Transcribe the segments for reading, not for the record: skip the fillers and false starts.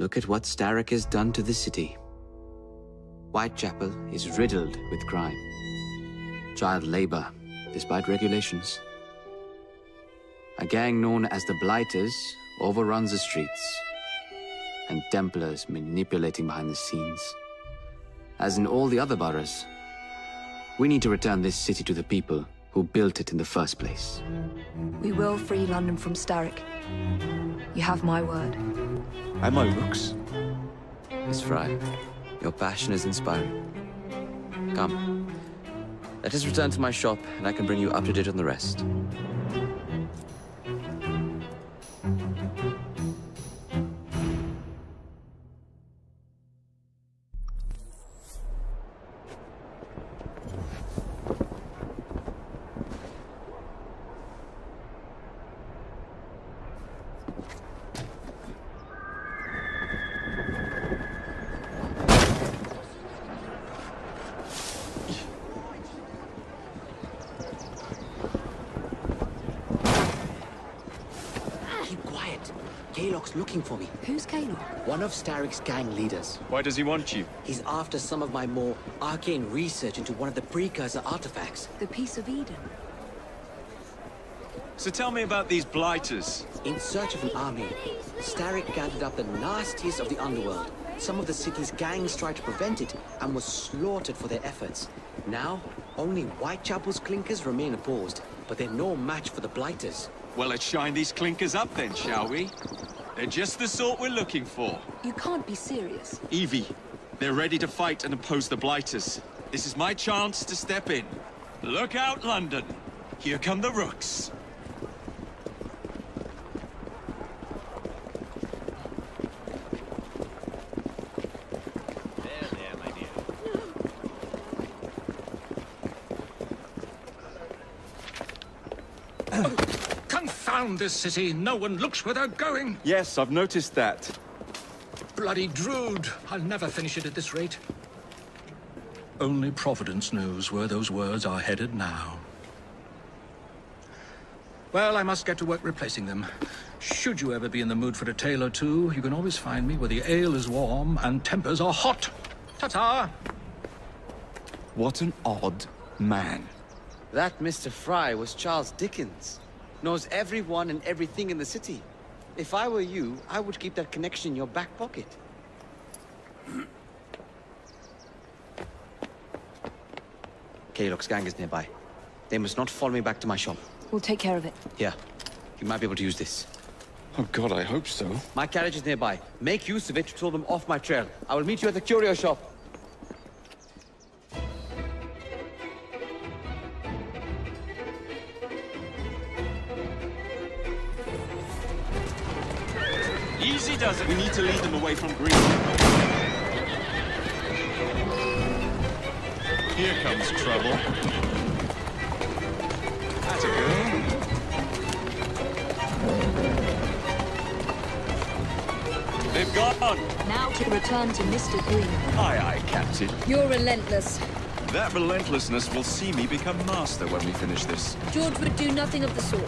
Look at what Starrick has done to the city. Whitechapel is riddled with crime. Child labor, despite regulations. A gang known as the Blighters overruns the streets, and Templars manipulating behind the scenes. As in all the other boroughs, we need to return this city to the people who built it in the first place. We will free London from Starrick. You have my word. And my looks. Miss Fry, your passion is inspiring. Come, let us return to my shop, and I can bring you up to date on the rest. Looking for me. Who's Kaylock? One of Starrick's gang leaders. Why does he want you? He's after some of my more arcane research into one of the precursor artifacts. The Piece of Eden. So tell me about these blighters. In search of an army, Starrick gathered up the nastiest of the underworld. Some of the city's gangs tried to prevent it and were slaughtered for their efforts. Now, only Whitechapel's clinkers remain opposed, but they're no match for the blighters. Well, let's shine these clinkers up then, shall we? They're just the sort we're looking for. You can't be serious. Evie, they're ready to fight and oppose the blighters. This is my chance to step in. Look out, London. Here come the rooks. There, my dear. Confound this city! No one looks where they're going! Yes, I've noticed that. Bloody Drood! I'll never finish it at this rate. Only Providence knows where those words are headed now. Well, I must get to work replacing them. Should you ever be in the mood for a tale or two, you can always find me where the ale is warm and tempers are hot. Ta-ta! What an odd man. That Mr. Fry was Charles Dickens. Knows everyone and everything in the city. If I were you, I would keep that connection in your back pocket. Kaylock's gang is nearby. They must not follow me back to my shop. We'll take care of it. Here, you might be able to use this. Oh God, I hope so. My carriage is nearby. Make use of it to throw them off my trail. I will meet you at the curio shop. Easy does it. We need to lead them away from green. Here comes trouble. That's a girl. They've gone. Now to return to Mr. Green. Aye, aye, Captain. You're relentless. That relentlessness will see me become master when we finish this. George would do nothing of the sort.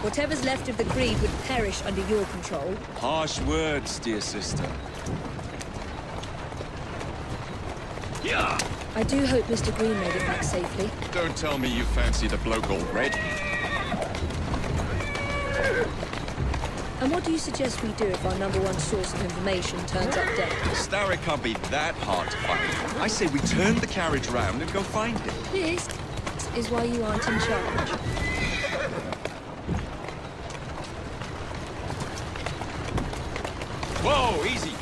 Whatever's left of the Creed would perish under your control. Harsh words, dear sister. Yeah. I do hope Mr. Green made it back safely. Don't tell me you fancy the bloke all red. And what do you suggest we do if our #1 source of information turns up dead? Starrick can't be that hard to find. I say we turn the carriage round and go find it. This is why you aren't in charge. Whoa, easy.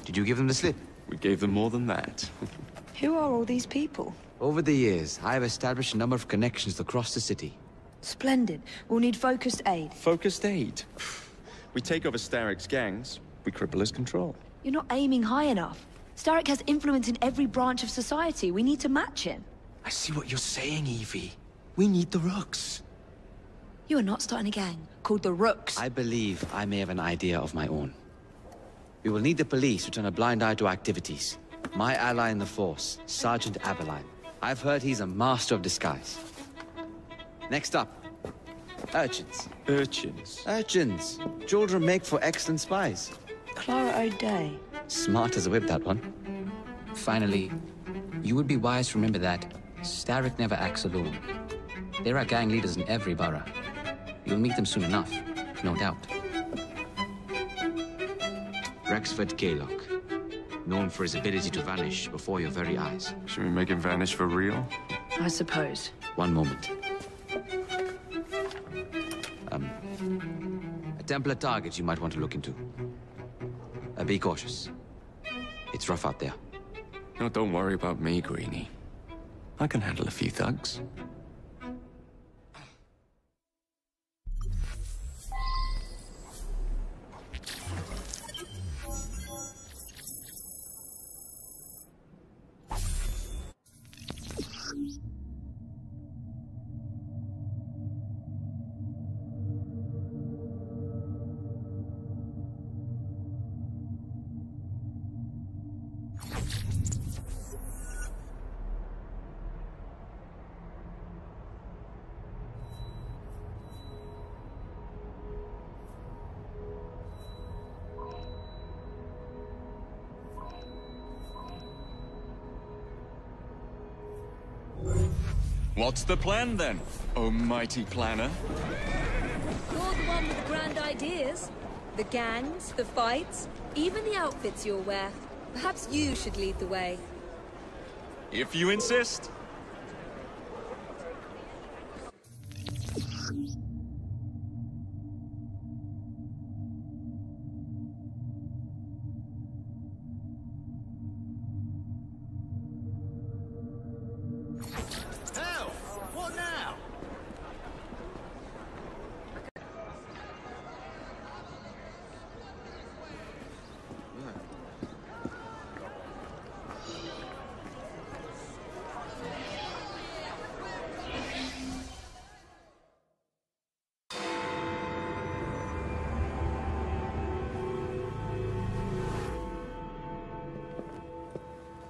Did you give them the slip? We gave them more than that. Who are all these people? Over the years, I have established a number of connections across the city. Splendid. We'll need focused aid. Focused aid. We take over Starrick's gangs, we cripple his control. You're not aiming high enough. Starrick has influence in every branch of society. We need to match him. I see what you're saying, Evie. We need the rooks. You are not starting a gang called the Rooks. I believe I may have an idea of my own. We will need the police to turn a blind eye to activities. My ally in the Force, Sergeant Aberline. I've heard he's a master of disguise. Next up, urchins. Urchins? Urchins. Children make for excellent spies. Clara O'Day. Smart as a whip, that one. Finally, you would be wise to remember that Starrick never acts alone. There are gang leaders in every borough. You'll meet them soon enough, no doubt. Rexford Kaylock, known for his ability to vanish before your very eyes. Should we make him vanish for real? I suppose. One moment. A Templar target you might want to look into. Be cautious. It's rough out there. No, don't worry about me, Greenie. I can handle a few thugs. What's the plan, then, oh mighty planner? You're the one with the grand ideas. The gangs, the fights, even the outfits you'll wear. Perhaps you should lead the way. If you insist.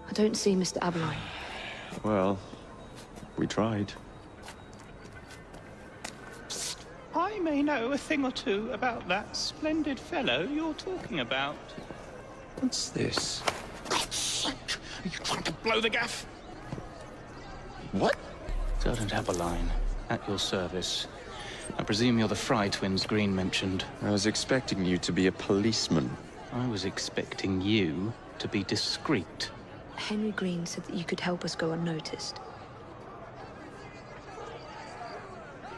I don't see Mr. Aberline. Well, we tried. I may know a thing or two about that splendid fellow you're talking about. What's this? Are you trying to blow the gaff? What? Sergeant Aberline, at your service. I presume you're the Fry twins Green mentioned. I was expecting you to be a policeman. I was expecting you to be discreet. Henry Green said that you could help us go unnoticed.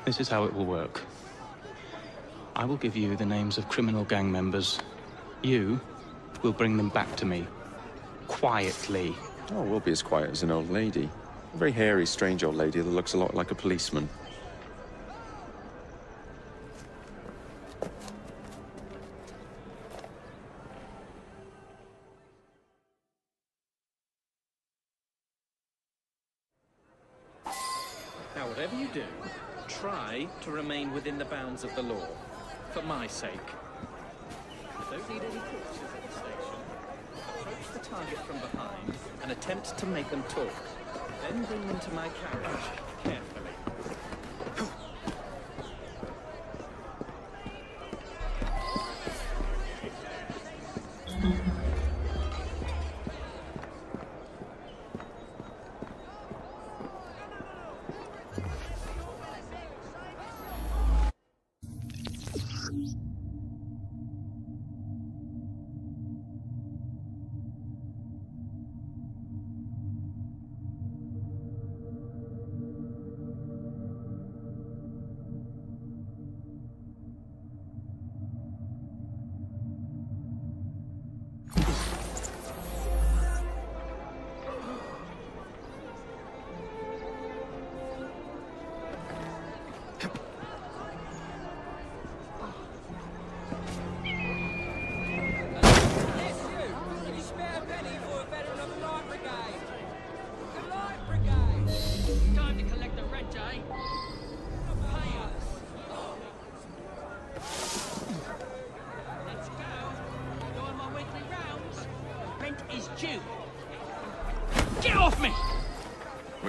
This is how it will work. I will give you the names of criminal gang members. You will bring them back to me. Quietly. Oh, we'll be as quiet as an old lady. A very hairy, strange old lady that looks a lot like a policeman. Now, whatever you do, try to remain within the bounds of the law. For my sake. I don't need any corpses at the station. Approach the target from behind and attempt to make them talk. Then bring them to my carriage, carefully.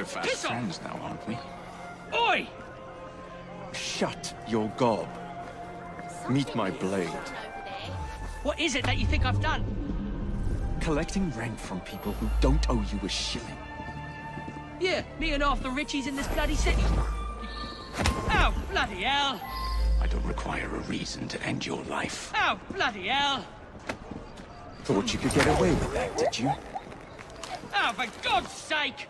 fast Piss off! friends now, aren't we? Oi! Shut your gob. Meet my blade. What is it that you think I've done? Collecting rent from people who don't owe you a shilling. Yeah, me and half the richies in this bloody city. Oh, bloody hell! I don't require a reason to end your life. Oh, bloody hell! Thought you could get away with that, did you? Oh, for God's sake!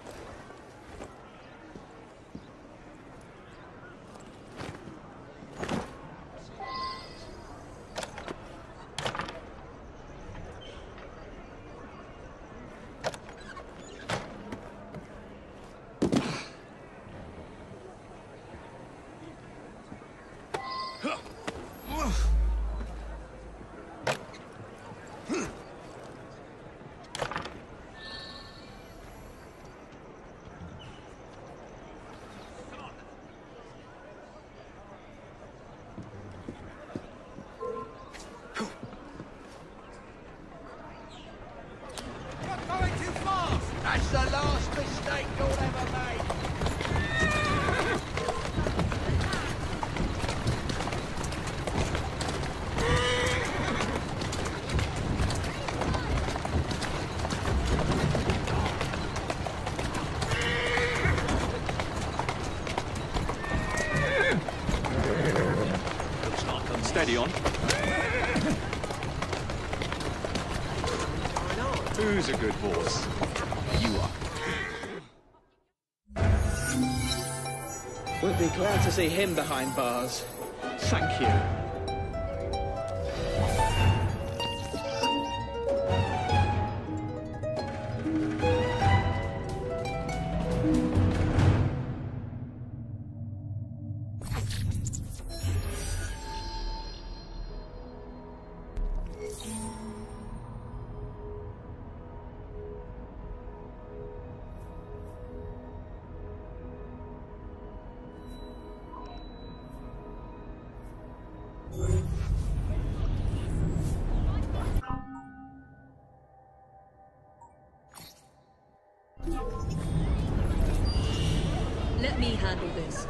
That's the last mistake you'll ever make. Steady on. Who's a good horse? You are. We'll be glad to see him behind bars. Thank you. Let me handle this.